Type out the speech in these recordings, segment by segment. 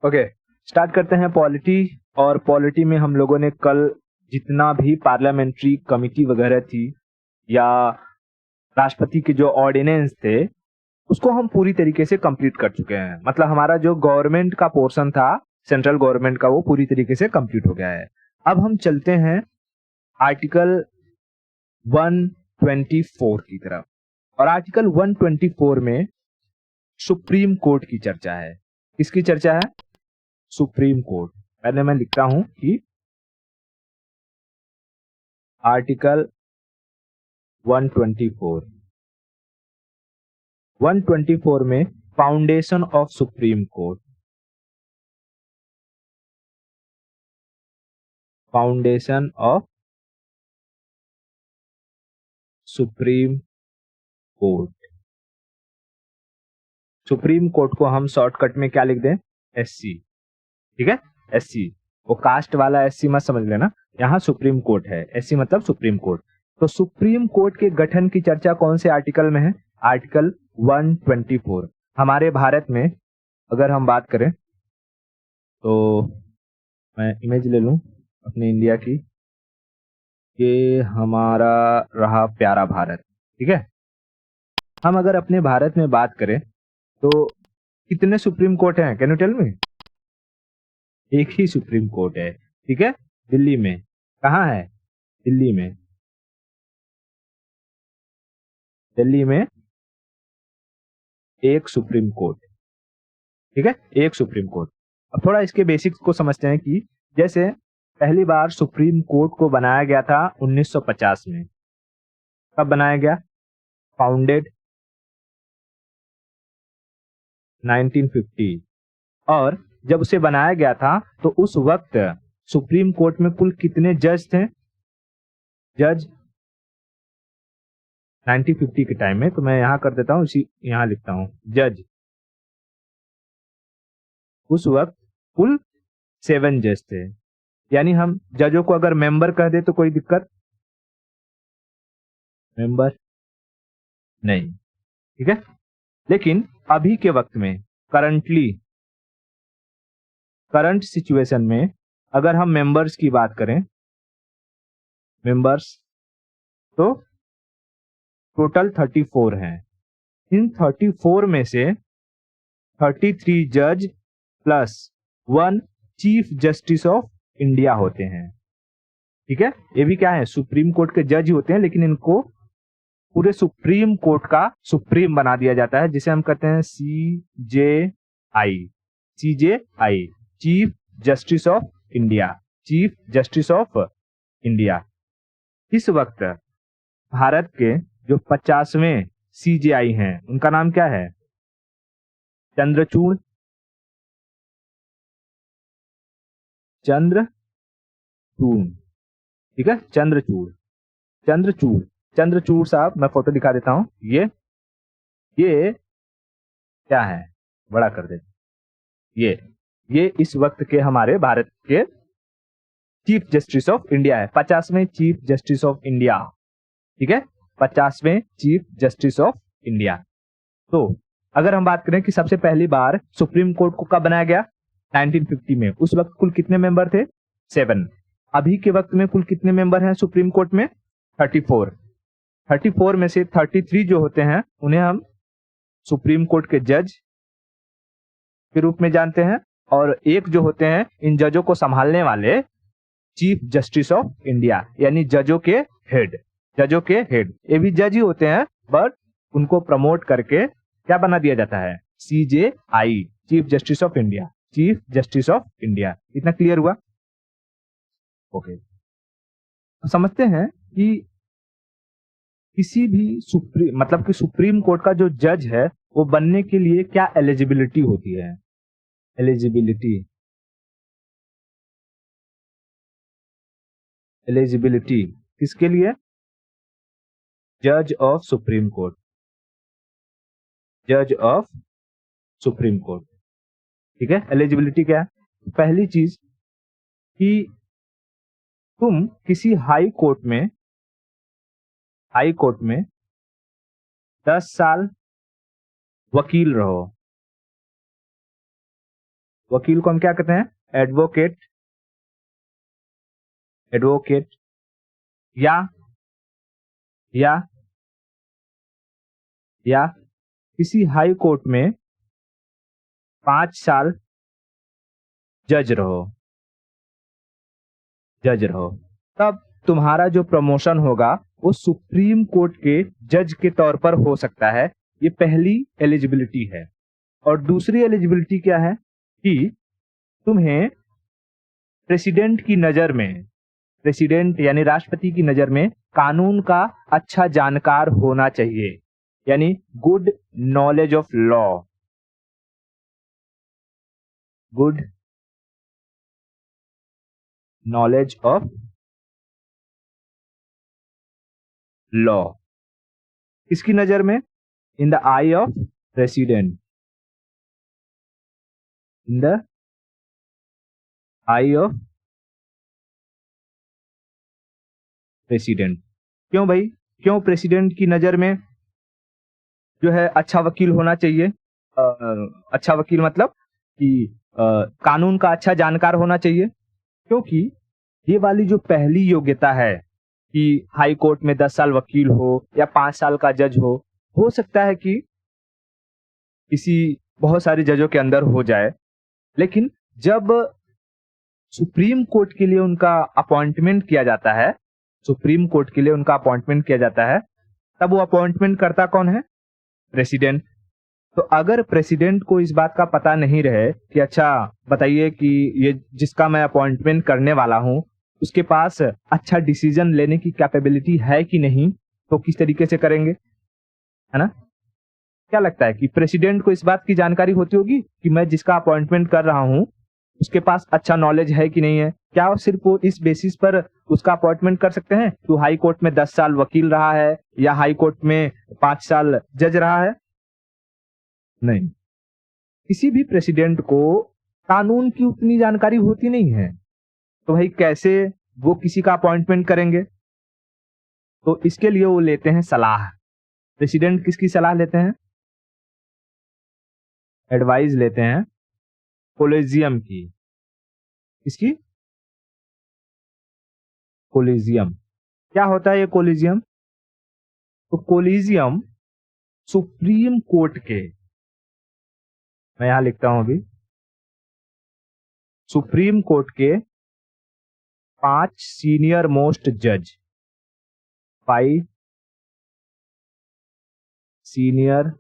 Okay, start करते हैं polity. और पॉलिटी में हम लोगों ने कल जितना भी पार्लियामेंट्री कमिटी वगैरह थी या राष्ट्रपति के जो ऑर्डिनेंस थे उसको हम पूरी तरीके से कंप्लीट कर चुके हैं। मतलब हमारा जो गवर्नमेंट का पोर्शन था, सेंट्रल गवर्नमेंट का, वो पूरी तरीके से कंप्लीट हो गया है। अब हम चलते हैं आर्टिकल 124 की तरफ। और आर्टिकल 124 में सुप्रीम कोर्ट की चर्चा है। किसकी चर्चा है? Supreme court. पहले मैं लिखता हूं कि आर्टिकल 124 में foundation of supreme court, foundation of supreme court. Supreme court को हम शॉर्टकट में क्या लिख दें? एससी। ठीक है, एससी। वो कास्ट वाला एससी मत समझ लेना, यहाँ सुप्रीम कोर्ट है, एससी मतलब सुप्रीम कोर्ट। तो सुप्रीम कोर्ट के गठन की चर्चा कौन से आर्टिकल में है? आर्टिकल 124। हमारे भारत में अगर हम बात करें तो मैं इमेज ले लूं अपने इंडिया की, ये हमारा रहा प्यारा भारत। ठीक है, हम अगर अपने भारत में बात करें तो कितने सुप्रीम कोर्ट हैं? Can you tell me? एक ही सुप्रीम कोर्ट है। ठीक है, दिल्ली में। कहाँ है? दिल्ली में। दिल्ली में एक सुप्रीम कोर्ट। ठीक है, एक सुप्रीम कोर्ट। अब थोड़ा इसके बेसिक्स को समझते हैं कि जैसे पहली बार सुप्रीम कोर्ट को बनाया गया था 1950 में। कब बनाया गया? फाउंडेड 1950। और जब उसे बनाया गया था तो उस वक्त सुप्रीम कोर्ट में कुल कितने जज थे? जज 1950 के टाइम में, तो मैं यहां कर देता हूं, इसी यहां लिखता हूं जज। उस वक्त कुल 7 जज थे। यानी हम जजों को अगर मेंबर कह दे तो कोई दिक्कत? मेंबर नहीं। ठीक है, लेकिन अभी के वक्त में, करंट सिचुएशन में अगर हम मेंबर्स की बात करें, मेंबर्स, तो टोटल 34 हैं। इन 34 में से 33 जज plus 1 chief justice of India होते हैं। ठीक है, ये भी क्या है? सुप्रीम कोर्ट के जज होते हैं, लेकिन इनको पूरे सुप्रीम कोर्ट का सुप्रीम बना दिया जाता है, जिसे हम कहते हैं CJI। CJI, chief justice of India. Chief justice of India. इस वक्त भारत के जो 50वें CJI हैं उनका नाम क्या है? चंद्रचूड़। चंद्रचूड़। ठीक है, चंद्रचूड़। चंद्रचूड़, चंद्रचूड़ साहब, मैं फोटो दिखा देता हूं। ये क्या है? बड़ा कर दे। ये इस वक्त के हमारे भारत के चीफ जस्टिस ऑफ इंडिया है। 50वें चीफ जस्टिस ऑफ इंडिया। ठीक है, 50वें चीफ जस्टिस ऑफ इंडिया। तो अगर हम बात करें कि सबसे पहली बार सुप्रीम कोर्ट को कब बनाया गया? 1950 में। उस वक्त कुल कितने मेंबर थे? 7। अभी के वक्त में कुल कितने मेंबर हैं सुप्रीम कोर्ट में? 34। 34 में से 33 जो होते हैं उन्हें हम सुप्रीम कोर्ट के जज के रूप में जानते हैं, और एक जो होते हैं इन जजों को संभालने वाले, चीफ जस्टिस ऑफ इंडिया, यानी जजों के हेड। जजों के हेड, ये भी जज ही होते हैं, बट उनको प्रमोट करके क्या बना दिया जाता है? CJI, chief justice of India. Chief justice of India. इतना क्लियर हुआ? ओके, समझते हैं कि किसी भी मतलब कि सुप्रीम कोर्ट का जो जज है वो बनने के लिए क्या एलिजिबिलिटी होती है? एलिजिबिलिटी, एलिजिबिलिटी किसके लिए? जज ऑफ सुप्रीम कोर्ट। जज ऑफ सुप्रीम कोर्ट। ठीक है, एलिजिबिलिटी क्या है? पहली चीज कि तुम किसी हाई कोर्ट में 10 साल वकील रहो। वकील को हम क्या कहते हैं? एडवोकेट। एडवोकेट। या या या किसी हाई कोर्ट में 5 साल जज रहो, जज रहो, तब तुम्हारा जो प्रमोशन होगा वो सुप्रीम कोर्ट के जज के तौर पर हो सकता है। ये पहली एलिजिबिलिटी है। और दूसरी एलिजिबिलिटी क्या है कि तुम्हें प्रेसिडेंट की नजर में, प्रेसिडेंट यानी राष्ट्रपति की नजर में कानून का अच्छा जानकार होना चाहिए, यानी good knowledge of law. Good knowledge of law किसकी नजर में? In the I of president. In the I of president. क्यों भाई? क्यों प्रेसिडेंट की नजर में जो है अच्छा वकील होना चाहिए? अच्छा वकील मतलब कि कानून का अच्छा जानकार होना चाहिए। क्योंकि ये वाली जो पहली योग्यता है कि हाई कोर्ट में 10 साल वकील हो या 5 साल का जज हो सकता है कि किसी बहुत सारे जजों के अंदर हो जाए, लेकिन जब सुप्रीम कोर्ट के लिए उनका अपॉइंटमेंट किया जाता है, सुप्रीम कोर्ट के लिए उनका अपॉइंटमेंट किया जाता है, तब वो अपॉइंटमेंट करता कौन है? प्रेसिडेंट। तो अगर प्रेसिडेंट को इस बात का पता नहीं रहे कि अच्छा बताइए कि ये जिसका मैं अपॉइंटमेंट करने वाला हूं उसके पास अच्छा डिसीजन लेने की कैपेबिलिटी है कि नहीं, तो किस तरीके से करेंगे, है ना? क्या लगता है कि प्रेसिडेंट को इस बात की जानकारी होती होगी कि मैं जिसका अपॉइंटमेंट कर रहा हूं उसके पास अच्छा नॉलेज है कि नहीं है? क्या वो सिर्फ वो इस बेसिस पर उसका अपॉइंटमेंट कर सकते हैं तो हाई कोर्ट में 10 साल वकील रहा है या हाई कोर्ट में 5 साल जज रहा है? नहीं। किसी भी प्रेसिडेंट को कानून की उतनी जानकारी होती नहीं है, तो भाई कैसे वो किसी का अपॉइंटमेंट करेंगे? तो इसके लिए वो लेते हैं सलाह। प्रेसिडेंट किसकी सलाह लेते हैं? एडवाइस लेते हैं कोलेजियम की। किसकी? कोलेजियम। क्या होता है ये कोलेजियम? तो कोलेजियम सुप्रीम कोर्ट के, मैं यहां लिखता हूं अभी, सुप्रीम कोर्ट के 5 सीनियर मोस्ट जज, 5 सीनियर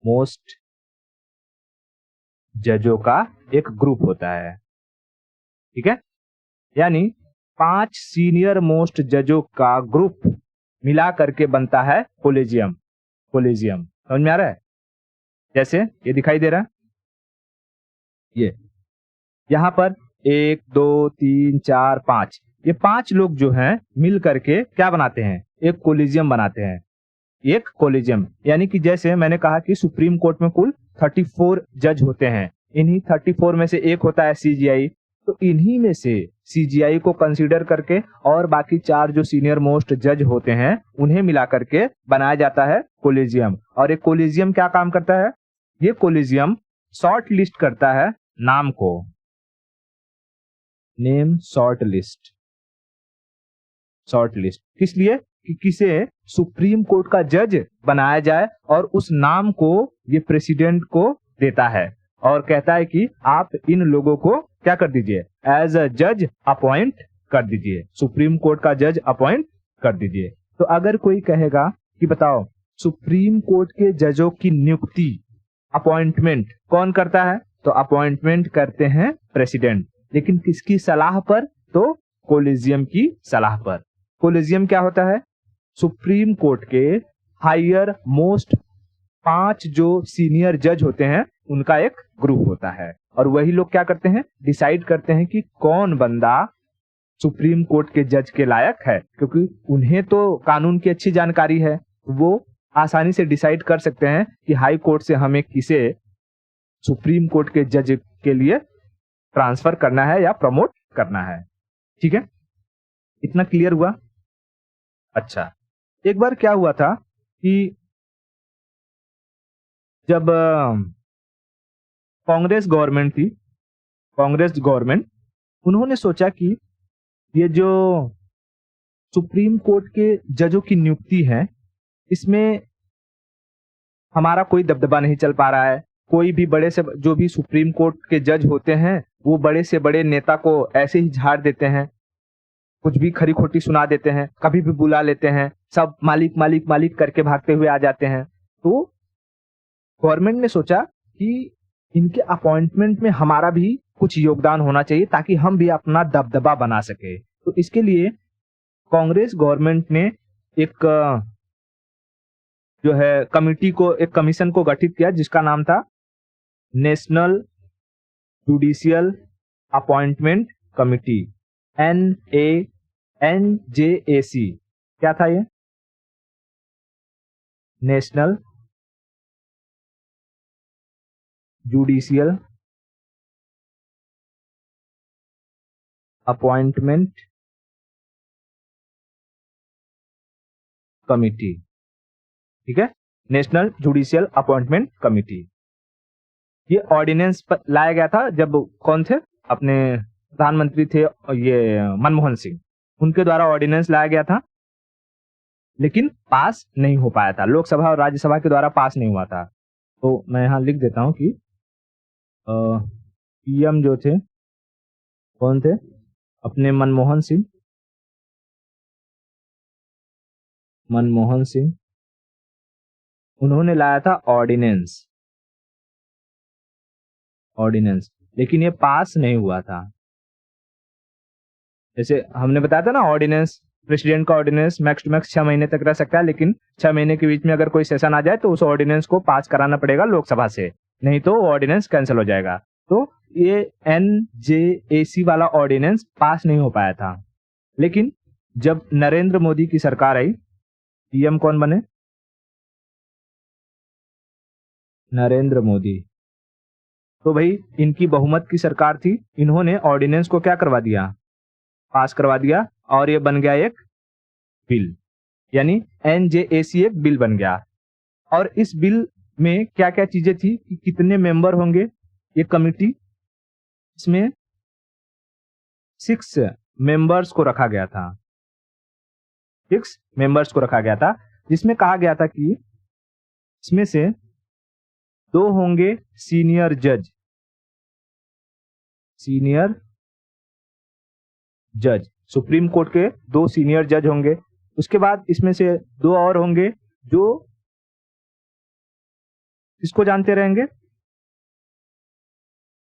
मोस्ट जजों का एक ग्रुप होता है। ठीक है, यानी 5 सीनियर मोस्ट जजों का ग्रुप मिला करके बनता है कोलेजियम। कोलेजियम समझ में आ रहा है? जैसे ये दिखाई दे रहा है, ये यहां पर 1 2 3 4 5, ये 5 लोग जो हैं मिल करके क्या बनाते हैं? एक कोलिजियम बनाते हैं। एक कोलिजियम यानी कि जैसे मैंने कहा कि सुप्रीम कोर्ट में कुल 34 जज होते हैं, इन्हीं 34 में से एक होता है सीजीआई, तो इन्हीं में से सीजीआई को कंसीडर करके और बाकी 4 जो सीनियर मोस्ट जज होते हैं उन्हें मिला करके बनाया जाता है कोलिजियम। और एक कोलिजियम क्या काम करता है? ये कोलिजियम शॉर्ट लिस्ट करता है नाम को, name short list. Short list किस लिए? कि किसे सुप्रीम कोर्ट का जज बनाया जाए और उस नाम को ये प्रेसिडेंट को देता है और कहता है कि आप इन लोगों को क्या कर दीजिए? एज अ जज अपॉइंट कर दीजिए, सुप्रीम कोर्ट का जज अपॉइंट कर दीजिए। तो अगर कोई कहेगा कि बताओ सुप्रीम कोर्ट के जजों की नियुक्ति, अपॉइंटमेंट कौन करता है? तो अपॉइंटमेंट करते हैं प्रेसिडेंट, लेकिन किसकी सलाह पर? तो कोलिजियम की सलाह पर। कोलिजियम क्या होता है? सुप्रीम कोर्ट के हायर मोस्ट 5 जो सीनियर जज होते हैं उनका एक ग्रुप होता है और वही लोग क्या करते हैं? डिसाइड करते हैं कि कौन बंदा सुप्रीम कोर्ट के जज के लायक है, क्योंकि उन्हें तो कानून की अच्छी जानकारी है, वो आसानी से डिसाइड कर सकते हैं कि हाई कोर्ट से हमें किसे सुप्रीम कोर्ट के जज के लिए ट्रांसफर करना है या प्रमोट करना है। ठीक है, इतना क्लियर हुआ? अच्छा, एक बार क्या हुआ था कि जब कांग्रेस गवर्नमेंट थी, कांग्रेस गवर्नमेंट, उन्होंने सोचा कि ये जो सुप्रीम कोर्ट के जजों की नियुक्ति है, इसमें हमारा कोई दबदबा नहीं चल पा रहा है। कोई भी बड़े से जो भी सुप्रीम कोर्ट के जज होते हैं, वो बड़े से बड़े नेता को ऐसे ही झाड़ देते हैं, कुछ भी खरी खोटी सुना देते हैं, कभी भी बुला लेते हैं, सब मालिक मालिक मालिक करके भागते हुए आ जाते हैं। तो गवर्नमेंट ने सोचा कि इनके अपॉइंटमेंट में हमारा भी कुछ योगदान होना चाहिए ताकि हम भी अपना दबदबा बना सके। तो इसके लिए कांग्रेस गवर्नमेंट ने एक जो है कमिटी को, एक कमीशन को गठित किया जिसका नाम था national judicial appointment committee, NJAC। क्या था ये? नेशनल जुडिशियल अपॉइंटमेंट कमिटी, ठीक है, नेशनल जुडिशियल अपॉइंटमेंट कमिटी। ये ऑर्डिनेंस लाया गया था जब कौन थे, अपने प्रधानमंत्री थे ये मनमोहन सिंह, उनके द्वारा ऑर्डिनेंस लाया गया था, लेकिन पास नहीं हो पाया था, लोकसभा और राज्यसभा के द्वारा पास नहीं हुआ था। तो मैं यहां लिख देता हूं कि पीएम जो थे कौन थे, अपने मनमोहन सिंह, उन्होंने लाया था ऑर्डिनेंस, लेकिन ये पास नहीं हुआ था। जैसे हमने बताया था ना, ऑर्डिनेंस, प्रेसिडेंट का ऑर्डिनेंस मैक्स टू मैक्स 6 महीने तक रह सकता है, लेकिन 6 महीने के बीच में अगर कोई सेशन आ जाए तो उस ऑर्डिनेंस को पास कराना पड़ेगा लोकसभा से, नहीं तो ऑर्डिनेंस कैंसिल हो जाएगा। तो ये NJAC वाला ऑर्डिनेंस पास नहीं हो पाया था। लेकिन जब नरेंद्र मोदी की सरकार आई, पीएम कौन बने? नरेंद्र मोदी। तो भाई इनकी बहुमत की सरकार थी, इन्होंने ऑर्डिनेंस को क्या करवा दिया, पास करवा दिया, और ये बन गया एक बिल, यानी NJAC एक बिल बन गया। और इस बिल में क्या क्या चीजें थी कि कितने मेंबर होंगे ये कमिटी, इसमें 6 मेंबर्स को रखा गया था, 6 मेंबर्स को रखा गया था, जिसमें कहा गया था कि इसमें से 2 होंगे सीनियर जज, सुप्रीम कोर्ट के 2 सीनियर जज होंगे। उसके बाद इसमें से 2 और होंगे जो इसको जानते रहेंगे,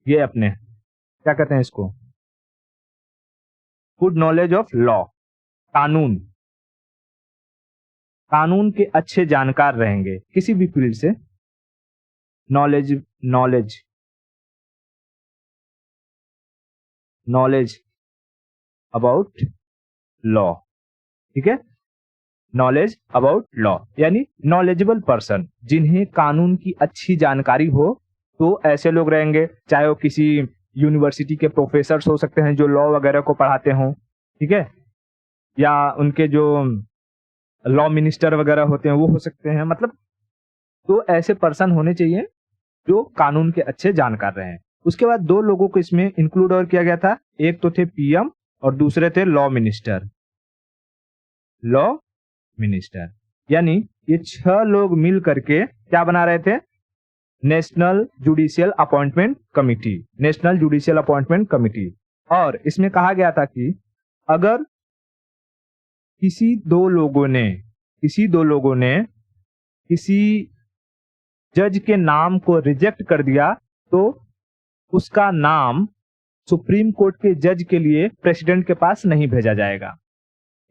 ये अपने क्या कहते हैं इसको, गुड नॉलेज ऑफ लॉ, कानून के अच्छे जानकार रहेंगे, किसी भी फील्ड से नॉलेज अबाउट लॉ, ठीक है, नॉलेज अबाउट लॉ यानी नॉलेजेबल पर्सन, जिन्हें कानून की अच्छी जानकारी हो, तो ऐसे लोग रहेंगे। चाहे वो किसी यूनिवर्सिटी के प्रोफेसर्स हो सकते हैं जो लॉ वगैरह को पढ़ाते हों, ठीक है, या उनके जो लॉ मिनिस्टर वगैरह होते हैं वो हो सकते हैं, मतलब तो ऐसे पर्सन होने चाहिए जो कानून के अच्छे जानकार रहे। उसके बाद 2 लोगों को इसमें इंक्लूड और किया गया था, एक तो थे पीएम और दूसरे थे लॉ मिनिस्टर, यानी ये 6 लोग मिल करके क्या बना रहे थे, नेशनल जुडिशियल अपॉइंटमेंट कमिटी। और इसमें कहा गया था कि अगर किसी दो लोगों ने किसी जज के नाम को रिजेक्ट कर दिया तो उसका नाम सुप्रीम कोर्ट के जज के लिए प्रेसिडेंट के पास नहीं भेजा जाएगा,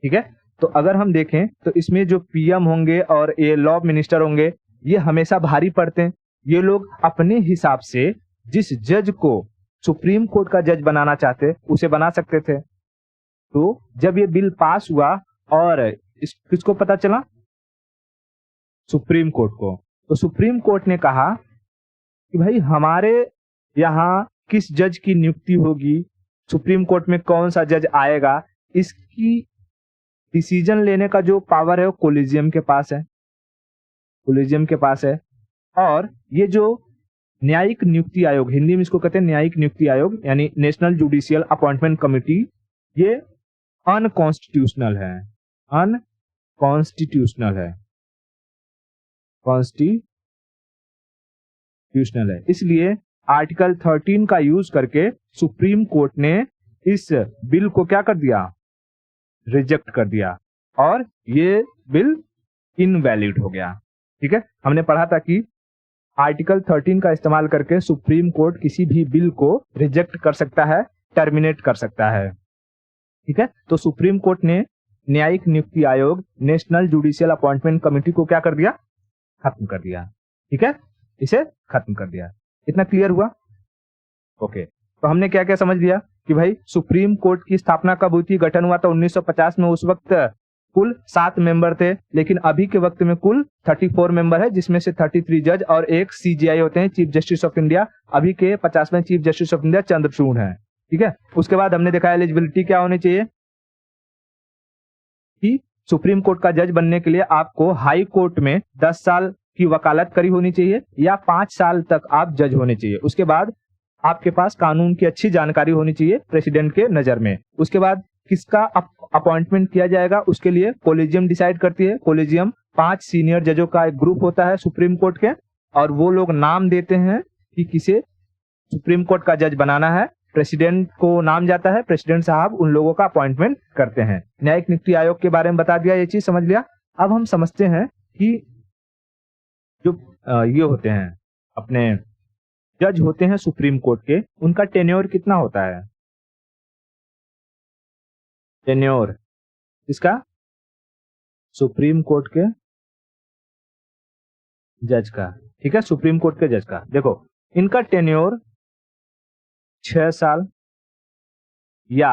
ठीक है। तो अगर हम देखें तो इसमें जो पीएम होंगे और ये लॉ मिनिस्टर होंगे, ये हमेशा भारी पड़ते हैं। ये लोग अपने हिसाब से जिस जज को सुप्रीम कोर्ट का जज बनाना चाहते उसे बना सकते थे। तो जब ये बिल पास हुआ और किसको पता चला, सुप्रीम कोर्ट को, तो सुप्रीम कोर्ट ने कहा कि भाई हमारे यहाँ किस जज की नियुक्ति होगी, सुप्रीम कोर्ट में कौन सा जज आएगा, इसकी डिसीजन लेने का जो पावर है वो कोलिजियम के पास है। और ये जो न्यायिक नियुक्ति आयोग, हिंदी में इसको कहते हैं न्यायिक नियुक्ति आयोग, यानी नेशनल जुडिशियल अपॉइंटमेंट कमिटी, ये अनकॉन्स्टिट्यूशनल है, अनकॉन्स्टिट्यूशनल है, कॉन्स्टिट्यूशनल है। इसलिए आर्टिकल 13 का यूज करके सुप्रीम कोर्ट ने इस बिल को क्या कर दिया, रिजेक्ट कर दिया, और ये बिल इनवैलिड हो गया। ठीक है, हमने पढ़ा था कि आर्टिकल 13 का इस्तेमाल करके सुप्रीम कोर्ट किसी भी बिल को रिजेक्ट कर सकता है, टर्मिनेट कर सकता है। ठीक है, तो सुप्रीम कोर्ट ने न्यायिक नियुक्ति आयोग, नेशनल जुडिशियल अपॉइंटमेंट कमेटी को क्या कर दिया, खत्म कर दिया। ठीक है, इसे खत्म कर दिया। इतना क्लियर हुआ? ओके, तो हमने क्या क्या समझ लिया कि भाई सुप्रीम कोर्ट की स्थापना कब हुई थी, गठन हुआ था 1950 में। उस वक्त कुल 7 मेंबर थे, लेकिन अभी के वक्त में कुल 34 मेंबर है, जिसमें से 33 जज और एक सीजीआई होते हैं, चीफ जस्टिस ऑफ इंडिया। अभी के 50वें chief justice of India Chandrachud हैं। ठीक है, उसके बाद हमने देखा एलिजिबिलिटी क्या होनी चाहिए कि सुप्रीम कोर्ट का जज बनने के लिए आपको हाई कोर्ट में 10 साल की वकालत करी होनी चाहिए या 5 साल तक आप जज होने चाहिए। उसके बाद आपके पास कानून की अच्छी जानकारी होनी चाहिए प्रेसिडेंट के नजर में। उसके बाद किसका अपॉइंटमेंट किया जाएगा, उसके लिए कोलेजियम डिसाइड करती है। कोलेजियम 5 सीनियर जजों का एक ग्रुप होता है सुप्रीम कोर्ट के, और वो लोग नाम देते हैं कि किसे सुप्रीम कोर्ट का जज बनाना है। प्रेसिडेंट को नाम जाता है, प्रेसिडेंट साहब उन लोगों का अपॉइंटमेंट करते हैं। न्यायिक नियुक्ति आयोग के बारे में बता दिया, ये चीज समझ लिया। अब हम समझते हैं कि जो ये होते हैं अपने जज होते हैं सुप्रीम कोर्ट के, उनका टेन्योर कितना होता है। टेन्योर इसका सुप्रीम कोर्ट के जज का, ठीक है, सुप्रीम कोर्ट के जज का। देखो इनका टेन्योर 6 साल या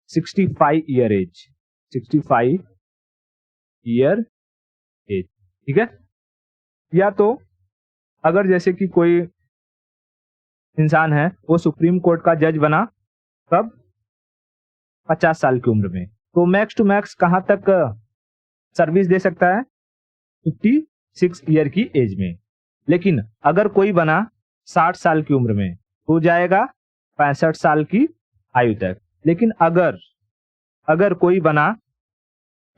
65 ईयर एज, 65 ईयर एज। ठीक है, या तो अगर जैसे कि कोई इंसान है वो सुप्रीम कोर्ट का जज बना कब, 50 साल की उम्र में, तो मैक्स टू मैक्स कहां तक सर्विस दे सकता है, 56 ईयर की एज में। लेकिन अगर कोई बना 60 साल की उम्र में तो जाएगा 65 साल की आयु तक। लेकिन अगर कोई बना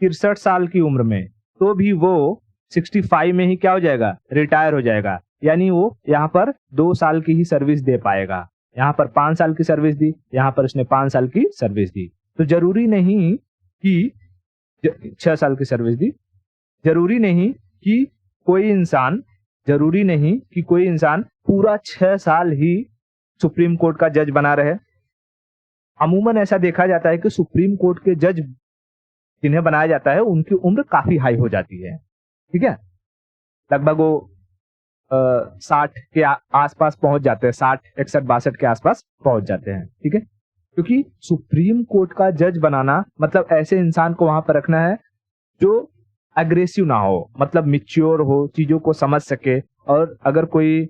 63 साल की उम्र में तो भी वो 65 में ही क्या हो जाएगा, रिटायर हो जाएगा। यानी वो यहाँ पर 2 साल की ही सर्विस दे पाएगा। यहाँ पर 5 साल की सर्विस दी, यहाँ पर उसने 5 साल की सर्विस दी। तो जरूरी नहीं कि 6 साल की सर्विस दी, जरूरी नहीं कि कोई इंसान पूरा 6 साल ही सुप्रीम कोर्ट का जज बना रहे। अमूमन ऐसा देखा जाता है कि सुप्रीम कोर्ट के जज जिन्हें बनाया जाता है उनकी उम्र काफी हाई हो जाती है। ठीक है, लगभग वो 60 के आसपास पहुंच जाते हैं, 60, 61, 62 के आसपास पहुंच जाते हैं। ठीक है, क्योंकि सुप्रीम कोर्ट का जज बनाना मतलब ऐसे इंसान को वहां पर रखना है जो अग्रेसिव ना हो, मतलब मिच्योर हो, चीजों को समझ सके। और अगर कोई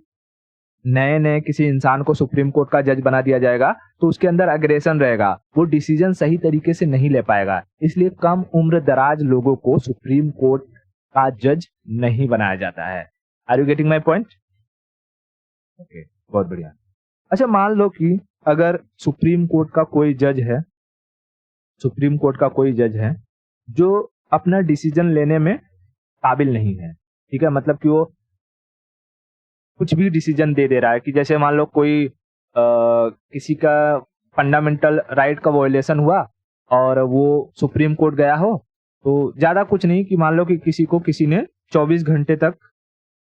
नए किसी इंसान को सुप्रीम कोर्ट का जज बना दिया जाएगा तो उसके अंदर अग्रेशन रहेगा, वो डिसीजन सही तरीके से नहीं ले पाएगा। इसलिए कम उम्र दराज लोगों को सुप्रीम कोर्ट का जज नहीं बनाया जाता है। Are you getting my point? Okay, बहुत बढ़िया। अच्छा, मान लो कि अगर सुप्रीम कोर्ट का कोई जज है जो अपना डिसीजन लेने में काबिल नहीं है। ठीक है, मतलब कि वो कुछ भी डिसीजन दे रहा है कि जैसे मान लो कोई किसी का फंडामेंटल राइट का वायलेशन हुआ और वो सुप्रीम कोर्ट गया हो, तो ज्यादा कुछ नहीं कि मान लो कि किसी ने 24 घंटे तक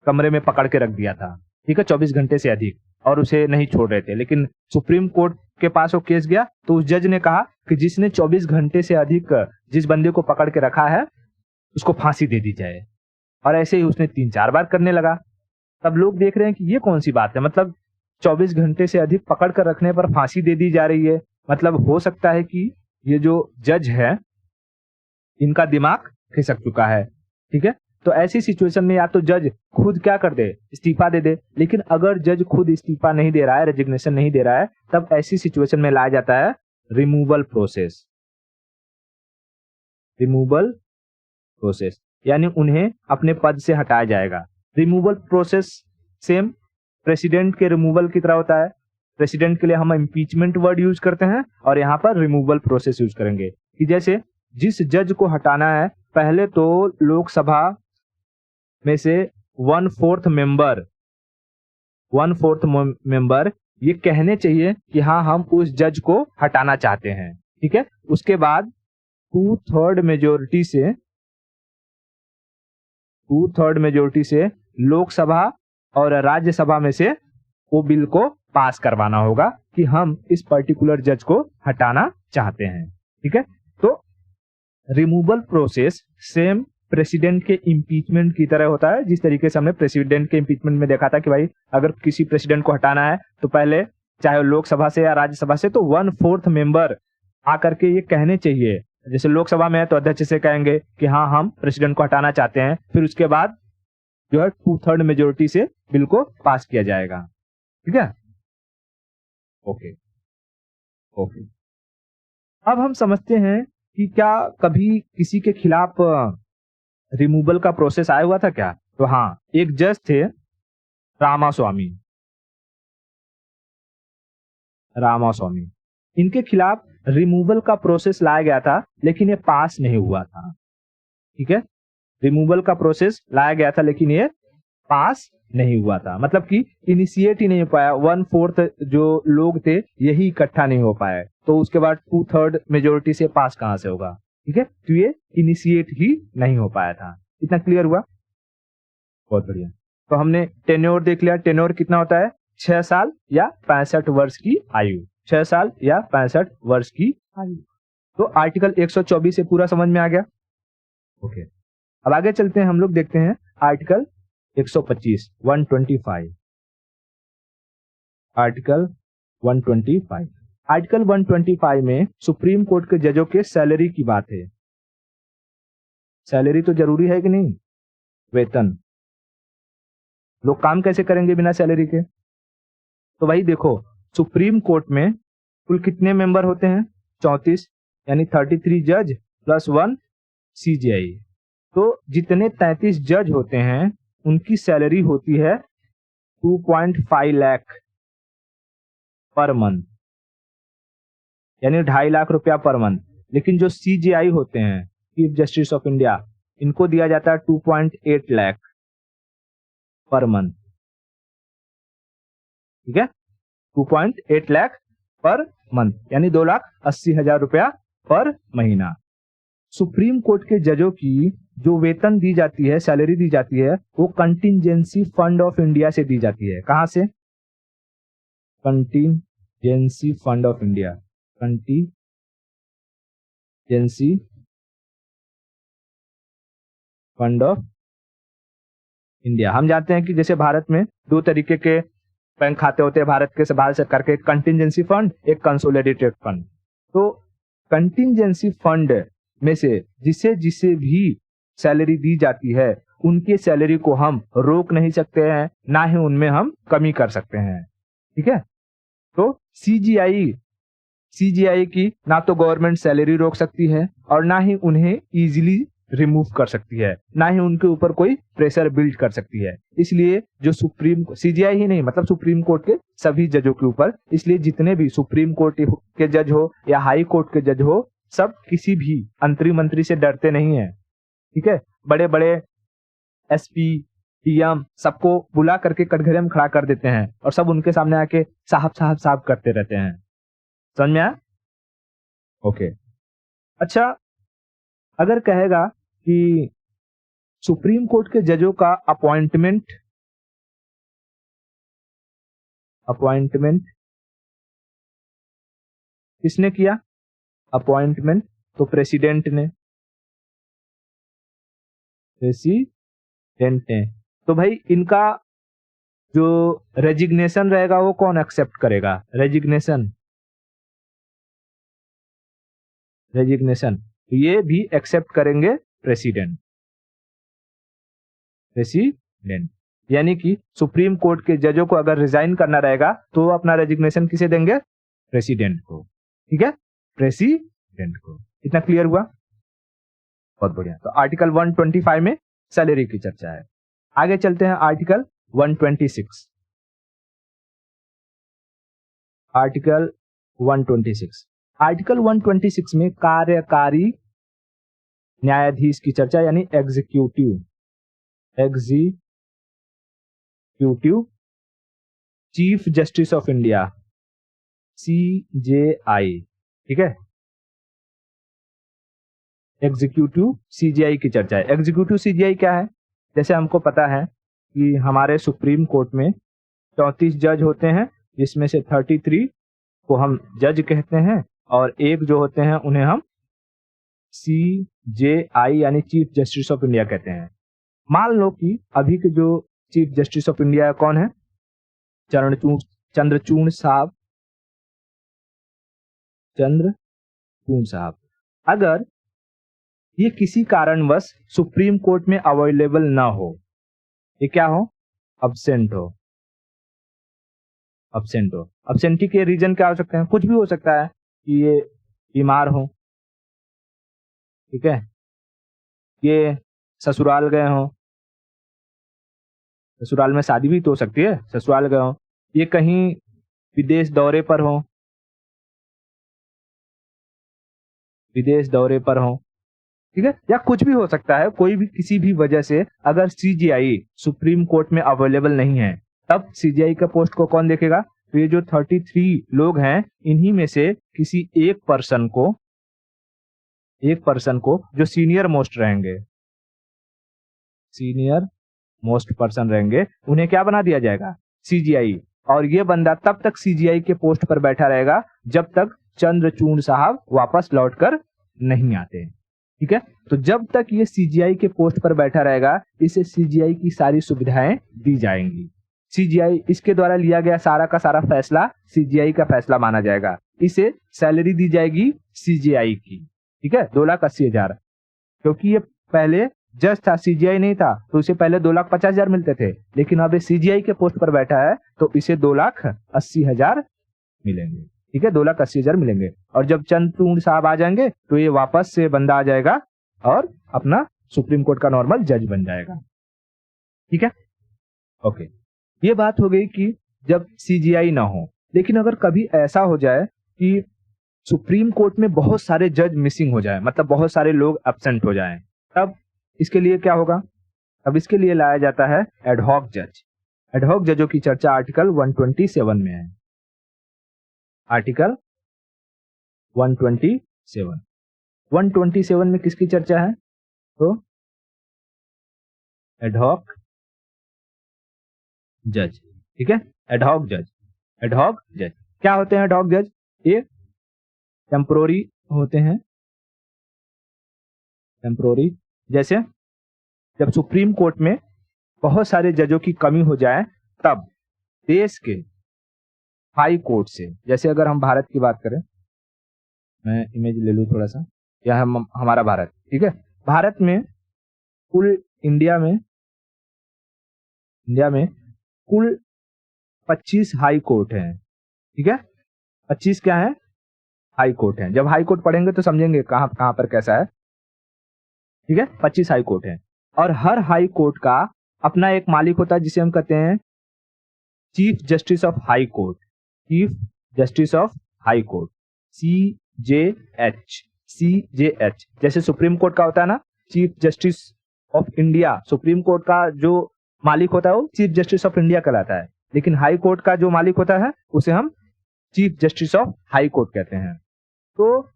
कमरे में पकड़ के रख दिया था। ठीक है, 24 घंटे से अधिक, और उसे नहीं छोड़ रहे थे। लेकिन सुप्रीम कोर्ट के पास वो केस गया तो उस जज ने कहा कि जिसने 24 घंटे से अधिक जिस बंदे को पकड़ के रखा है उसको फांसी दे दी जाए। और ऐसे ही उसने 3-4 बार करने लगा। तब लोग देख रहे हैं कि ये कौन सी बात है, मतलब 24 घंटे से अधिक पकड़ कर रखने पर फांसी दे दी जा रही है। मतलब हो सकता है कि ये जो जज है इनका दिमाग खिसक चुका है। ठीक है, तो ऐसी सिचुएशन में या तो जज खुद क्या कर दे, इस्तीफा दे दे। लेकिन अगर जज खुद इस्तीफा नहीं दे रहा है, रेजिग्नेशन नहीं दे रहा है, तब ऐसी सिचुएशन में लाया जाता है रिमूवल प्रोसेस, यानी उन्हें अपने पद से हटाया जाएगा। रिमूवल प्रोसेस सेम प्रेसिडेंट के रिमूवल की तरह होता है। प्रेसिडेंट के लिए हम इम्पीचमेंट वर्ड यूज करते हैं और यहाँ पर रिमूवल प्रोसेस यूज करेंगे कि जैसे जिस जज को हटाना है, पहले तो लोकसभा में से 1/4 मेंबर ये कहने चाहिए कि हाँ हम उस जज को हटाना चाहते हैं, ठीक है। उसके बाद 2/3 मेजोरिटी से लोकसभा और राज्यसभा में से वो बिल को पास करवाना होगा कि हम इस पर्टिकुलर जज को हटाना चाहते हैं, ठीक है। तो रिमूवल प्रोसेस सेम प्रेसिडेंट के इम्पीचमेंट की तरह होता है। जिस तरीके से हमने प्रेसिडेंट के इम्पीचमेंट में देखा था कि भाई अगर किसी प्रेसिडेंट को हटाना है तो पहले चाहे लोकसभा से या राज्यसभा से तो 1/4 मेंबर आकर के ये कहने चाहिए। जैसे लोकसभा में है तो अध्यक्ष से कहेंगे कि हाँ हम प्रेसिडेंट को हटाना चाहते हैं, फिर उसके बाद जो है 2/3 मेजोरिटी से बिल को पास किया जाएगा, ठीक है। ओके। अब हम समझते हैं कि क्या कभी किसी के खिलाफ रिमूवल का प्रोसेस आया हुआ था क्या। तो हाँ, एक जज थे रामास्वामी, इनके खिलाफ रिमूवल का प्रोसेस लाया गया था लेकिन ये पास नहीं हुआ था, ठीक है। रिमूवल का प्रोसेस लाया गया था लेकिन ये पास नहीं हुआ था, मतलब कि इनिशिएट ही नहीं हो पाया। 1/4 जो लोग थे यही इकट्ठा नहीं हो पाए, तो उसके बाद 2/3 मेजोरिटी से पास कहां से होगा, ठीक है। तो ये इनिशिएट ही नहीं हो पाया था। इतना क्लियर हुआ, बहुत बढ़िया। तो हमने टेन्योर देख लिया। टेन्योर कितना होता है, 6 साल या 65 वर्ष की आयु। 6 साल या 65 वर्ष की आयु। तो आर्टिकल 124 से पूरा समझ में आ गया। ओके, अब आगे चलते हैं, हम लोग देखते हैं आर्टिकल 125 125। आर्टिकल 125 में सुप्रीम कोर्ट के जजों के सैलरी की बात है। सैलरी तो जरूरी है कि नहीं, वेतन। लोग काम कैसे करेंगे बिना सैलरी के। तो भाई देखो, सुप्रीम कोर्ट में कुल कितने मेंबर होते हैं, 34, यानी 33 जज प्लस 1 CJI। तो जितने 33 जज होते हैं उनकी सैलरी होती है 2.5 लाख पर मंथ, यानी 2.5 लाख रुपया पर मंथ। लेकिन जो CJI होते हैं, चीफ जस्टिस ऑफ इंडिया, इनको दिया जाता है 2.8 लाख पर मंथ, ठीक है। 2.8 लाख पर मंथ यानी 2,80,000 रुपया पर महीना। सुप्रीम कोर्ट के जजों की जो वेतन दी जाती है, सैलरी दी जाती है, वो कंटिजेंसी फंड ऑफ इंडिया से दी जाती है। कहां से, contingency fund of India. Contingency fund of India. हम जानते हैं कि जैसे भारत में 2 तरीके के बैंक खाते होते हैं भारत सरकार के, कंटिजेंसी फंड, एक कंसोलिडेटेड फंड। तो कंटिजेंसी फंड में से जिसे भी सैलरी दी जाती है उनकी सैलरी को हम रोक नहीं सकते हैं, ना ही उनमें हम कमी कर सकते हैं, ठीक है। तो CGI की ना तो गवर्नमेंट सैलरी रोक सकती है और ना ही उन्हें इजीली रिमूव कर सकती है, ना ही उनके ऊपर कोई प्रेशर बिल्ड कर सकती है। इसलिए जो CGI ही नहीं, मतलब सुप्रीम कोर्ट के सभी जजों के ऊपर, इसलिए जितने भी सुप्रीम कोर्ट के जज हो या हाई कोर्ट के जज हो, सब किसी भी अंतरिम मंत्री से डरते नहीं है, ठीक है। बड़े बड़े SP DM सबको बुला करके कटघरे में खड़ा कर देते हैं और सब उनके सामने आके साहब साहब साहब करते रहते हैं। समझ में आया? ओके। अच्छा, अगर कहेगा कि सुप्रीम कोर्ट के जजों का अपॉइंटमेंट किसने किया, अपॉइंटमेंट तो प्रेसिडेंट ने। तो भाई इनका जो रेजिग्नेशन रहेगा वो कौन एक्सेप्ट करेगा, रेजिग्नेशन ये भी एक्सेप्ट करेंगे प्रेसिडेंट। यानी कि सुप्रीम कोर्ट के जजों को अगर रिजाइन करना रहेगा तो वो अपना रेजिग्नेशन किसे देंगे, प्रेसिडेंट को, ठीक है, प्रेसिडेंट को। इतना क्लियर हुआ, बहुत बढ़िया। तो आर्टिकल 125 में सैलरी की चर्चा है। आगे चलते हैं आर्टिकल 126, आर्टिकल 126। आर्टिकल 126 में कार्यकारी न्यायाधीश की चर्चा, यानी executive chief justice of India, CJI, ठीक है, एग्जीक्यूटिव CJI की चर्चा है। एग्जीक्यूटिव CJI क्या है? जैसे हमको पता है कि हमारे सुप्रीम कोर्ट में 34 जज होते हैं, जिसमें से 33 को हम जज कहते हैं और एक जो होते हैं उन्हें हम CJI यानी चीफ जस्टिस ऑफ इंडिया कहते हैं। मान लो कि अभी के जो चीफ जस्टिस ऑफ इंडिया कौन है? चंद्रचूड़ साहब। अगर ये किसी कारणवश सुप्रीम कोर्ट में अवेलेबल ना हो, ये क्या हो? अब्सेंट हो। अब्सेंटी के रीजन क्या हो सकते हैं? कुछ भी हो सकता है कि ये बीमार हो, ठीक है, ये ससुराल गए हो, ससुराल में शादी भी तो हो सकती है, ससुराल गए हो, ये कहीं विदेश दौरे पर हो, ठीक है, या कुछ भी हो सकता है। कोई भी किसी भी वजह से अगर CJI सुप्रीम कोर्ट में अवेलेबल नहीं है, तब CJI का पोस्ट को कौन देखेगा? तो ये जो 33 लोग हैं, इन्हीं में से किसी एक पर्सन को जो सीनियर मोस्ट पर्सन रहेंगे, उन्हें क्या बना दिया जाएगा? CJI। और ये बंदा तब तक CJI के पोस्ट पर बैठा रहेगा जब तक चंद्रचूड़ साहब वापस लौटकर नहीं आते, ठीक है। तो जब तक ये CJI के पोस्ट पर बैठा रहेगा, इसे CJI की सारी सुविधाएं दी जाएंगी। CJI, इसके द्वारा लिया गया सारा का सारा फैसला CJI का फैसला माना जाएगा। इसे सैलरी दी जाएगी CJI की, ठीक है, 2,80,000। क्योंकि ये पहले जज था, CJI नहीं था, तो इसे पहले 2,50,000 मिलते थे, लेकिन अब ये CJI के पोस्ट पर बैठा है तो इसे 2,80,000 मिलेंगे, ठीक है, 2,80,000 मिलेंगे। और जब चंद्रचूड़ साहब आ जाएंगे तो ये वापस से बंदा आ जाएगा और अपना सुप्रीम कोर्ट का नॉर्मल जज बन जाएगा, ठीक है। ओके, ये बात हो गई कि जब CJI ना हो। लेकिन अगर कभी ऐसा हो जाए कि सुप्रीम कोर्ट में बहुत सारे जज मिसिंग हो जाए, मतलब बहुत सारे लोग एब्सेंट हो जाएं, तब इसके लिए क्या होगा? अब इसके लिए लाया जाता है एडहॉक जज। एडहॉक जजों की चर्चा आर्टिकल 127 में है। आर्टिकल 127 में किसकी चर्चा है? तो एडहॉक जज, ठीक है, एडहॉक जज क्या होते हैं? एडहॉक जज ये टेम्पोररी होते हैं। टेम्पोररी, जैसे जब सुप्रीम कोर्ट में बहुत सारे जजों की कमी हो जाए, तब देश के हाई कोर्ट से, जैसे अगर हम भारत की बात करें, मैं इमेज ले लूं थोड़ा सा, यह हमारा भारत, ठीक है। भारत में कुल इंडिया में कुल 25 हाई कोर्ट हैं, ठीक है। 25 क्या है? हाई कोर्ट हैं। जब हाई कोर्ट पढ़ेंगे तो समझेंगे कहां पर कैसा है, ठीक है। 25 हाई कोर्ट हैं और हर हाई कोर्ट का अपना एक मालिक होता है, जिसे हम कहते हैं chief justice of high court. CJH। जैसे सुप्रीम कोर्ट का होता है ना chief justice of India, supreme court का जो मालिक होता है वो चीफ जस्टिस ऑफ इंडिया कहलाता है, लेकिन हाई कोर्ट का जो मालिक होता है उसे हम chief justice of high court कहते हैं। तो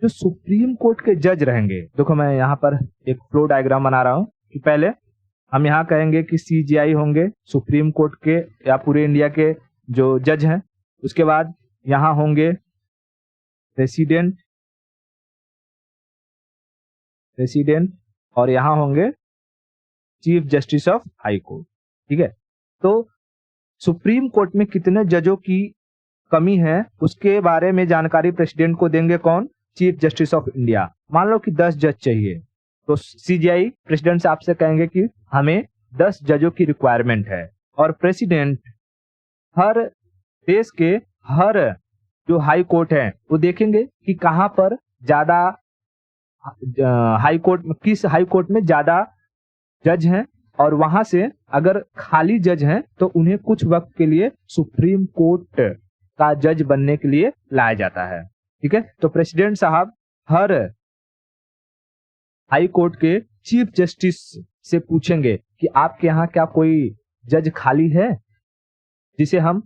जो सुप्रीम कोर्ट के जज रहेंगे, देखो मैं यहाँ पर एक फ्लो डायग्राम बना रहा हूं कि पहले हम यहाँ कहेंगे कि CJI होंगे सुप्रीम कोर्ट के या पूरे इंडिया के जो जज हैं। उसके बाद यहाँ होंगे प्रेसिडेंट और यहाँ होंगे chief justice of high court, ठीक है। तो सुप्रीम कोर्ट में कितने जजों की कमी है उसके बारे में जानकारी प्रेसिडेंट को देंगे कौन? Chief justice of India. मान लो कि 10 जज चाहिए, तो CJI प्रेसिडेंट से आपसे कहेंगे कि हमें 10 जजों की रिक्वायरमेंट है, और प्रेसिडेंट हर देश के हर जो हाई कोर्ट है वो देखेंगे कि कहां पर ज्यादा किस हाई कोर्ट में ज्यादा जज हैं और वहां से अगर खाली जज हैं तो उन्हें कुछ वक्त के लिए सुप्रीम कोर्ट का जज बनने के लिए लाया जाता है। ठीक है, तो प्रेसिडेंट साहब हर हाई कोर्ट के चीफ जस्टिस से पूछेंगे कि आपके यहाँ क्या कोई जज खाली है जिसे हम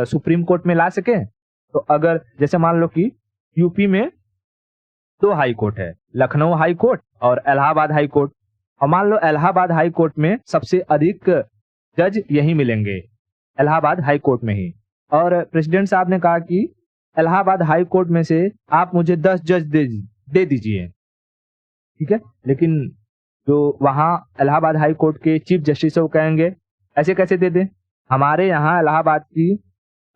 सुप्रीम कोर्ट में ला सके। तो अगर जैसे मान लो कि यूपी में 2 हाई कोर्ट है, लखनऊ हाई कोर्ट और इलाहाबाद हाई कोर्ट, और मान लो इलाहाबाद हाई कोर्ट में सबसे अधिक जज यही मिलेंगे, इलाहाबाद हाई कोर्ट में ही। और प्रेसिडेंट साहब ने कहा कि इलाहाबाद हाई कोर्ट में से आप मुझे 10 जज दे दीजिए। ठीक है, लेकिन जो वहां इलाहाबाद हाई कोर्ट के चीफ जस्टिस है वो कहेंगे ऐसे कैसे दे दें, हमारे यहाँ इलाहाबाद की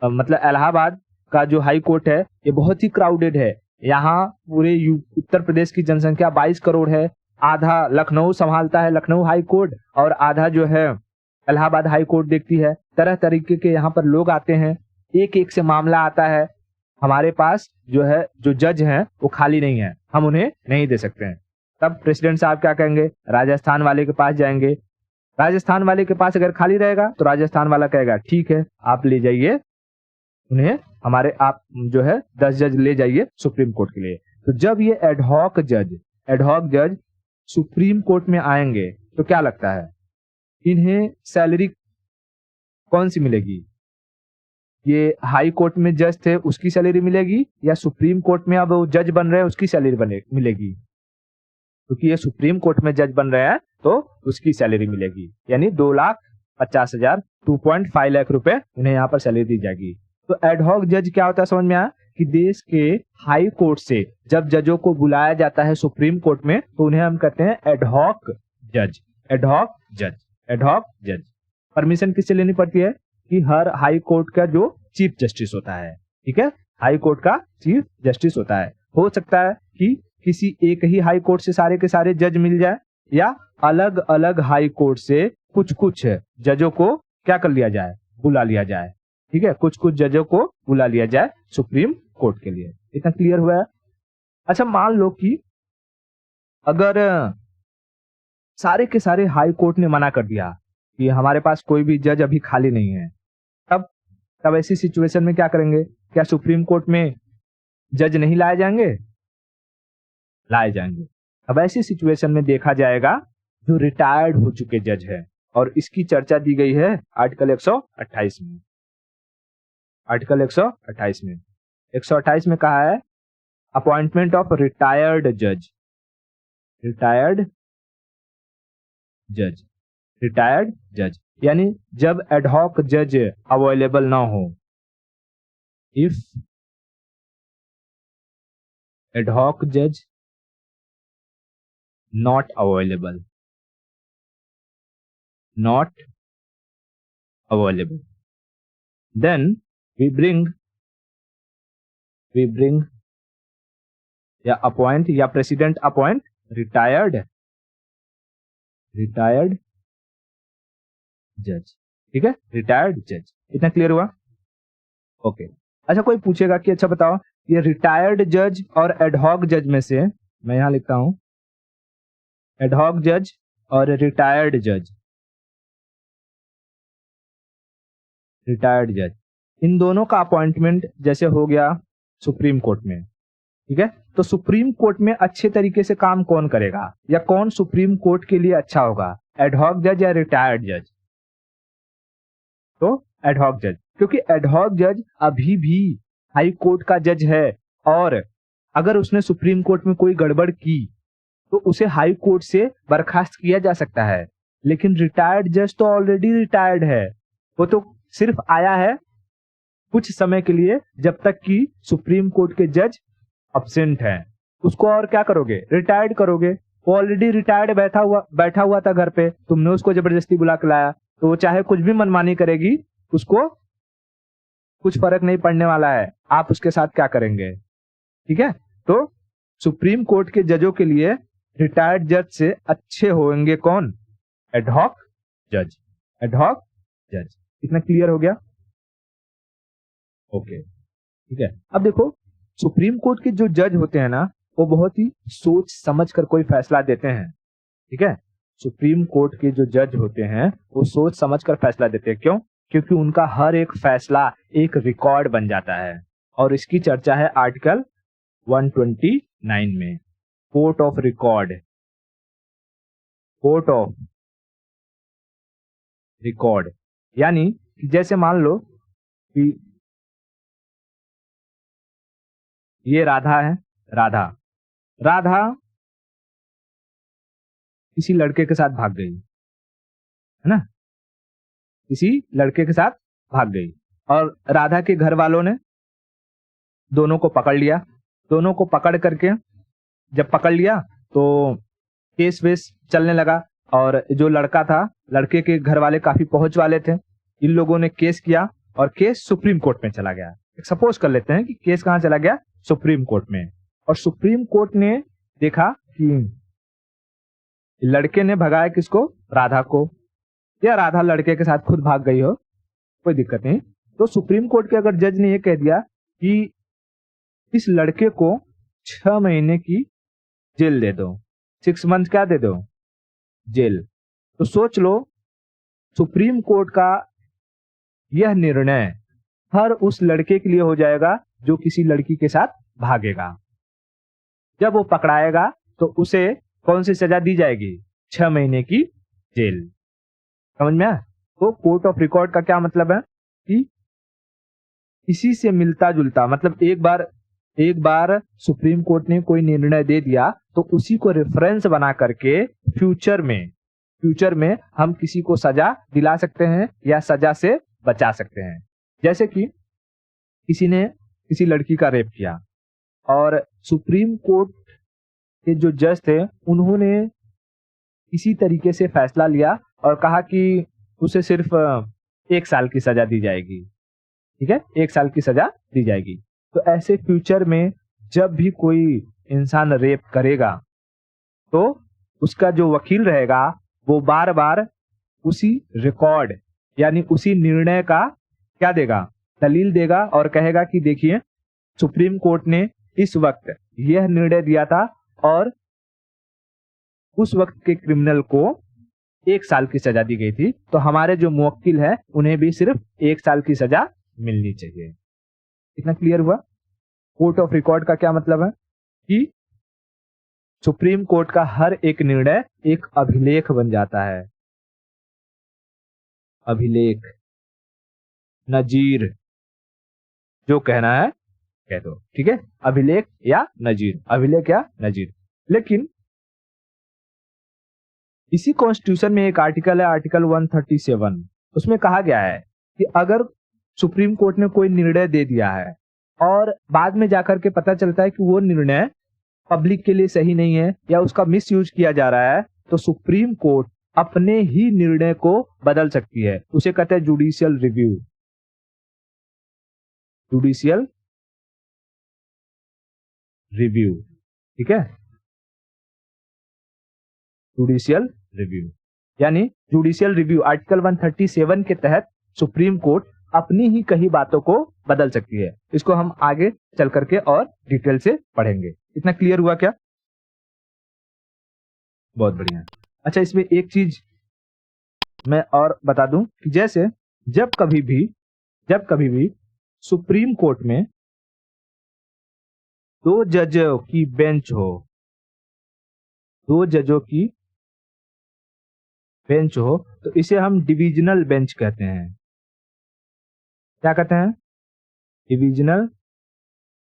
मतलब इलाहाबाद का जो हाई कोर्ट है ये बहुत ही क्राउडेड है, यहाँ पूरे उत्तर प्रदेश की जनसंख्या 22 करोड़ है, आधा लखनऊ संभालता है लखनऊ हाई कोर्ट और आधा जो है इलाहाबाद हाई कोर्ट देखती है, तरह तरीके के यहाँ पर लोग आते हैं, एक एक से मामला आता है, हमारे पास जो है जो जज हैं वो खाली नहीं है, हम उन्हें नहीं दे सकते हैं। तब प्रेसिडेंट साहब क्या कहेंगे, राजस्थान वाले के पास जाएंगे, राजस्थान वाले के पास अगर खाली रहेगा तो राजस्थान वाला कहेगा ठीक है आप ले जाइए उन्हें, हमारे आप जो है 10 जज ले जाइए सुप्रीम कोर्ट के लिए। तो जब ये एडहॉक जज सुप्रीम कोर्ट में आएंगे तो क्या लगता है इन्हें सैलरी कौन सी मिलेगी, ये हाई कोर्ट में जज थे उसकी सैलरी मिलेगी या सुप्रीम कोर्ट में अब वो जज बन रहे हैं उसकी सैलरी मिलेगी, क्योंकि ये सुप्रीम कोर्ट में जज बन रहे हैं तो उसकी सैलरी मिलेगी, यानी 2,50,000 2.5 लाख रुपए उन्हें यहाँ पर सैलरी दी जाएगी। तो एडहॉक जज क्या होता है समझ में आया कि देश के हाई कोर्ट से जब जजों को बुलाया जाता है सुप्रीम कोर्ट में तो उन्हें हम कहते हैं एडहॉक जज। परमिशन किससे लेनी पड़ती है कि हर हाई कोर्ट का जो चीफ जस्टिस होता है, ठीक है, हाई कोर्ट का चीफ जस्टिस होता है, हो सकता है कि किसी एक ही हाई कोर्ट से सारे के सारे जज मिल जाए या अलग अलग हाई कोर्ट से कुछ जजों को क्या कर लिया जाए, बुला लिया जाए। ठीक है, कुछ जजों को बुला लिया जाए सुप्रीम कोर्ट के लिए। इतना क्लियर हुआ है। अच्छा, मान लो कि अगर सारे के सारे हाई कोर्ट ने मना कर दिया कि हमारे पास कोई भी जज अभी खाली नहीं है, तब ऐसी सिचुएशन में क्या करेंगे, क्या सुप्रीम कोर्ट में जज नहीं लाए जाएंगे? लाए जाएंगे। अब ऐसी सिचुएशन में देखा जाएगा जो रिटायर्ड हो चुके जज है, और इसकी चर्चा दी गई है आर्टिकल 128 में। आर्टिकल 128 में 128 में कहा है अपॉइंटमेंट ऑफ रिटायर्ड जज, यानी जब एडहॉक जज अवेलेबल ना हो, इफ एडहॉक जज not available, then we bring या appoint या president appoint retired जज। ठीक है, रिटायर्ड जज। इतना क्लियर हुआ? ओके। अच्छा, कोई पूछेगा कि अच्छा बताओ ये रिटायर्ड जज और एडहॉक जज में से, मैं यहां लिखता हूं एडहॉक जज और रिटायर्ड जज, इन दोनों का अपॉइंटमेंट जैसे हो गया सुप्रीम कोर्ट में, ठीक है, तो सुप्रीम कोर्ट में अच्छे तरीके से काम कौन करेगा या कौन सुप्रीम कोर्ट के लिए अच्छा होगा, एडहॉक जज या रिटायर्ड जज? तो एडहॉक जज, क्योंकि एडहॉक जज अभी भी हाई कोर्ट का जज है और अगर उसने सुप्रीम कोर्ट में कोई गड़बड़ की तो उसे हाई कोर्ट से बर्खास्त किया जा सकता है। लेकिन रिटायर्ड जज तो ऑलरेडी रिटायर्ड है, वो तो सिर्फ आया है कुछ समय के लिए जब तक कि सुप्रीम कोर्ट के जज अब्सेंट हैं, उसको और क्या करोगे, रिटायर्ड करोगे। वो ऑलरेडी रिटायर्ड बैठा हुआ था घर पे, तुमने उसको जबरदस्ती बुला के लाया तो वो चाहे कुछ भी मनमानी करेगी, उसको कुछ फर्क नहीं पड़ने वाला है, आप उसके साथ क्या करेंगे। ठीक है, तो सुप्रीम कोर्ट के जजों के लिए रिटायर्ड जज से अच्छे होंगे कौन, एडहॉक जज। इतना क्लियर हो गया? ओके, ठीक है। अब देखो सुप्रीम कोर्ट के जो जज होते हैं ना, वो बहुत ही सोच समझ कर कोई फैसला देते हैं। ठीक है, सुप्रीम कोर्ट के जो जज होते हैं वो सोच समझ कर फैसला देते हैं। क्यों? क्योंकि उनका हर एक फैसला एक रिकॉर्ड बन जाता है। और इसकी चर्चा है आर्टिकल 129 में, court of record. Court of record यानी कि जैसे मान लो कि ये राधा है, राधा किसी लड़के के साथ भाग गई, है ना, किसी लड़के के साथ भाग गई और राधा के घर वालों ने दोनों को पकड़ लिया। दोनों को पकड़ करके जब पकड़ लिया तो केस वेस चलने लगा और जो लड़का था, लड़के के घर वाले काफी पहुंच वाले थे। इन लोगों ने केस किया और केस सुप्रीम कोर्ट में चला गया। सपोज कर लेते हैं कि केस कहां चला गया? सुप्रीम कोर्ट में। और सुप्रीम कोर्ट ने देखा कि लड़के ने भगाया किसको? राधा को, या राधा लड़के के साथ खुद भाग गई हो, कोई दिक्कत नहीं। तो सुप्रीम कोर्ट के अगर जज ने यह कह दिया कि इस लड़के को 6 महीने की जेल दे दो, 6 मंथ क्या दे दो? जेल। तो सोच लो सुप्रीम कोर्ट का यह निर्णय हर उस लड़के के लिए हो जाएगा जो किसी लड़की के साथ भागेगा। जब वो पकड़ाएगा तो उसे कौन सी सजा दी जाएगी? 6 महीने की जेल। समझ में आया? तो कोर्ट ऑफ रिकॉर्ड का क्या मतलब है कि इसी से मिलता जुलता, मतलब एक बार सुप्रीम कोर्ट ने कोई निर्णय दे दिया तो उसी को रेफरेंस बना करके फ्यूचर में हम किसी को सजा दिला सकते हैं या सजा से बचा सकते हैं। जैसे कि किसी ने किसी लड़की का रेप किया और सुप्रीम कोर्ट के जो जज थे उन्होंने इसी तरीके से फैसला लिया और कहा कि उसे सिर्फ 1 साल की सजा दी जाएगी। ठीक है, 1 साल की सजा दी जाएगी। तो ऐसे फ्यूचर में जब भी कोई इंसान रेप करेगा तो उसका जो वकील रहेगा वो बार बार उसी रिकॉर्ड यानी उसी निर्णय का क्या देगा? दलील देगा और कहेगा कि देखिए सुप्रीम कोर्ट ने इस वक्त यह निर्णय दिया था और उस वक्त के क्रिमिनल को 1 साल की सजा दी गई थी, तो हमारे जो मुवक्किल है उन्हें भी सिर्फ 1 साल की सजा मिलनी चाहिए। इतना क्लियर हुआ? कोर्ट ऑफ रिकॉर्ड का क्या मतलब है कि सुप्रीम कोर्ट का हर एक निर्णय एक अभिलेख बन जाता है। अभिलेख, नजीर, जो कहना है कह दो। ठीक है, अभिलेख या नजीर, अभिलेख या नजीर। लेकिन इसी कॉन्स्टिट्यूशन में एक आर्टिकल है, आर्टिकल 137, उसमें कहा गया है कि अगर सुप्रीम कोर्ट ने कोई निर्णय दे दिया है और बाद में जाकर के पता चलता है कि वो निर्णय पब्लिक के लिए सही नहीं है या उसका मिसयूज किया जा रहा है, तो सुप्रीम कोर्ट अपने ही निर्णय को बदल सकती है। उसे कहते हैं जुडिशियल रिव्यू। जुडिशियल रिव्यू, ठीक है, जुडिशियल रिव्यू यानी जुडिशियल रिव्यू आर्टिकल 137 के तहत सुप्रीम कोर्ट अपनी ही कही बातों को बदल सकती है। इसको हम आगे चल करके और डिटेल से पढ़ेंगे। इतना क्लियर हुआ क्या? बहुत बढ़िया। अच्छा, इसमें एक चीज मैं और बता दूं कि जैसे जब कभी भी सुप्रीम कोर्ट में 2 जजों की बेंच हो, 2 जजों की बेंच हो, तो इसे हम डिविजनल बेंच कहते हैं। क्या कहते हैं? Divisional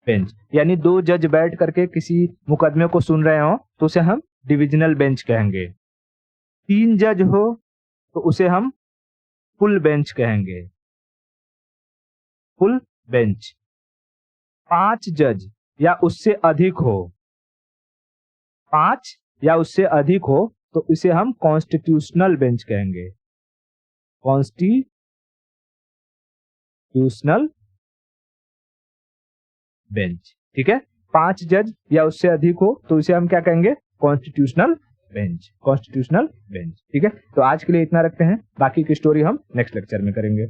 bench. यानी 2 जज बैठ करके किसी मुकदमे को सुन रहे हो तो उसे हम डिविजनल बेंच कहेंगे। 3 जज हो तो उसे हम फुल बेंच कहेंगे, फुल बेंच। 5 जज या उससे अधिक हो, 5 या उससे अधिक हो तो इसे हम कॉन्स्टिट्यूशनल बेंच कहेंगे, कॉन्स्टिट्यूशनल बेंच। ठीक है, 5 जज या उससे अधिक हो तो इसे हम क्या कहेंगे? Constitutional bench, constitutional bench. ठीक है, तो आज के लिए इतना रखते हैं, बाकी की स्टोरी हम नेक्स्ट लेक्चर में करेंगे।